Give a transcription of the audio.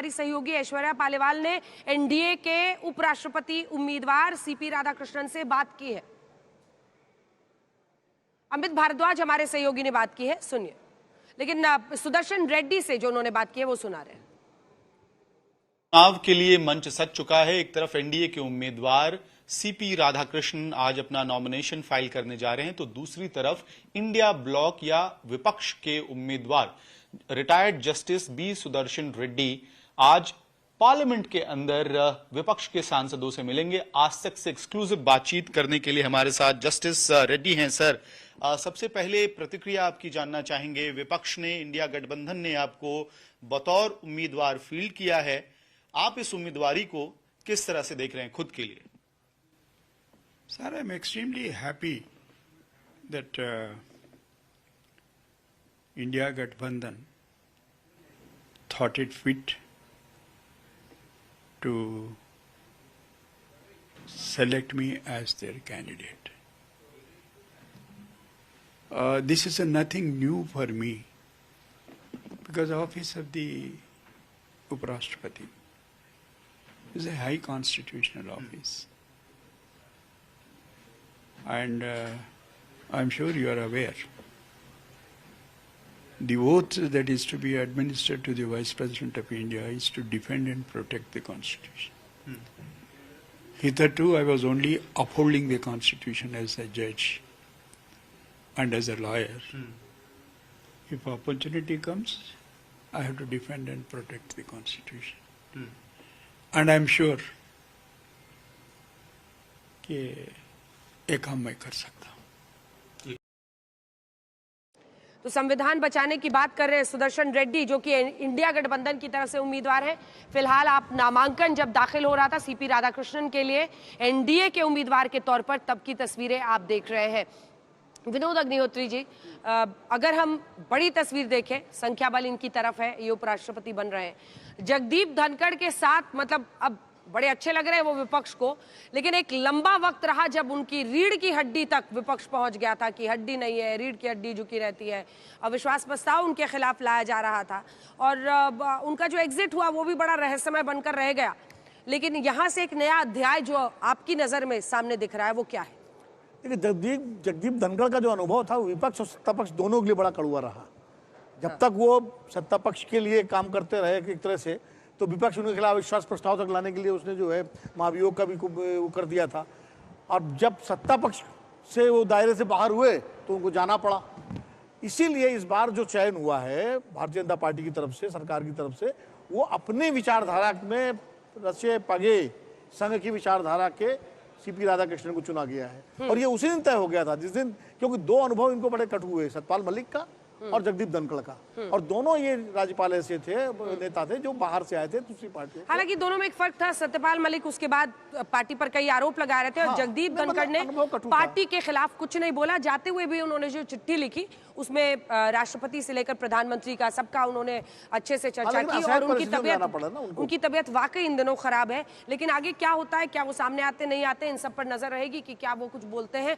हमारी सहयोगी ऐश्वर्या पालीवाल ने एनडीए के उपराष्ट्रपति उम्मीदवार सीपी राधाकृष्णन से बात की है। अमित भारद्वाज हमारे सहयोगी ने बात की है, सुनिए। लेकिन सुदर्शन रेड्डी से जो उन्होंने बात की है वो सुना रहे हैं। चुनाव के लिए मंच सज चुका है। एक तरफ एनडीए के उम्मीदवार सीपी राधाकृष्णन आज अपना नॉमिनेशन फाइल करने जा रहे हैं, तो दूसरी तरफ इंडिया ब्लॉक या विपक्ष के उम्मीदवार retired justice B Sudarshan Reddy आज पार्लियामेंट के अंदर विपक्ष के सांसदों से मिलेंगे। आज तक से एक्सक्लूसिव बातचीत करने के लिए हमारे साथ जस्टिस रेड्डी हैं। सर, सबसे पहले प्रतिक्रिया आपकी जानना चाहेंगे। विपक्ष ने, इंडिया गठबंधन ने आपको बतौर उम्मीदवार फील्ड किया है, आप इस उम्मीदवारी को किस तरह से देख रहे हैं खुद के लिए? Sir, I'm extremely happy that India Gathbandhan thought it fit to select me as their candidate. This is nothing new for me because the office of the Uprashtrapati is a high constitutional office. And I'm sure you are aware the oath that is to be administered to the Vice President of India is to defend and protect the Constitution. Hitherto, I was only upholding the Constitution as a judge and as a lawyer. If opportunity comes, I have to defend and protect the Constitution. And I'm sure that एक काम मैं कर सकता हूं। तो संविधान बचाने की बात कर रहे हैं सुदर्शन रेड्डी, जो कि इंडिया गठबंधन की तरफ से उम्मीदवार हैं। फिलहाल आप नामांकन जब दाखिल हो रहा था सीपी राधाकृष्णन के लिए एनडीए के उम्मीदवार के तौर पर, तब की तस्वीरें आप देख रहे हैं। विनोद अग्निहोत्री जी, अगर हम बड़ी तस्वीर देखें, संख्या बल इनकी तरफ है, ये उपराष्ट्रपति बन रहे हैं। जगदीप धनखड़ के साथ मतलब अब बड़े अच्छे लग रहे हैं वो विपक्ष को, लेकिन एक लंबा वक्त रहा जब उनकी रीढ़ की हड्डी तक विपक्ष पहुंच गया था कि हड्डी नहीं है, रीढ़ की हड्डी झुकी रहती है। अविश्वास प्रस्ताव उनके खिलाफ लाया जा रहा था और उनका जो एग्जिट हुआ वो भी बड़ा रहस्यमय बनकर रह गया। लेकिन यहाँ से एक नया अध्याय जो आपकी नजर में सामने दिख रहा है वो क्या है? देखिए, जगदीप धनखड़ का जो अनुभव था विपक्ष और सत्ता पक्ष दोनों के लिए बड़ा कड़वा रहा। जब तक वो सत्ता पक्ष के लिए काम करते रहे एक तरह से, तो विपक्ष उनके खिलाफ विश्वास प्रस्ताव तक लाने के लिए उसने जो है महाभियोग का भी वो कर दिया था। और जब सत्ता पक्ष से वो दायरे से बाहर हुए तो उनको जाना पड़ा। इसीलिए इस बार जो चयन हुआ है भारतीय जनता पार्टी की तरफ से, सरकार की तरफ से, वो अपने विचारधारा में रचे पगे संघ की विचारधारा के सीपी राधाकृष्णन को चुना गया है। और ये उसी दिन तय हो गया था जिस दिन, क्योंकि दो अनुभव इनको बड़े कटु हुए, सतपाल मलिक का और जगदीप धनखड़ का, और दोनों ये राज्यपाल ऐसे थे, नेता थे जो बाहर से आए थे दूसरी पार्टी। हालांकि दोनों में एक फर्क था, सत्यपाल मलिक उसके बाद पार्टी पर कई आरोप लगा रहे थे और जगदीप धनखड़ ने पार्टी के खिलाफ कुछ नहीं बोला। जाते हुए भी उन्होंने जो चिट्ठी लिखी उसमें राष्ट्रपति से लेकर प्रधानमंत्री का सबका उन्होंने अच्छे से चर्चा की और उनकी तबीयत वाकई इन दिनों खराब है। लेकिन आगे क्या होता है, क्या वो सामने आते नहीं आते, इन सब पर नजर रहेगी कि क्या वो कुछ बोलते हैं।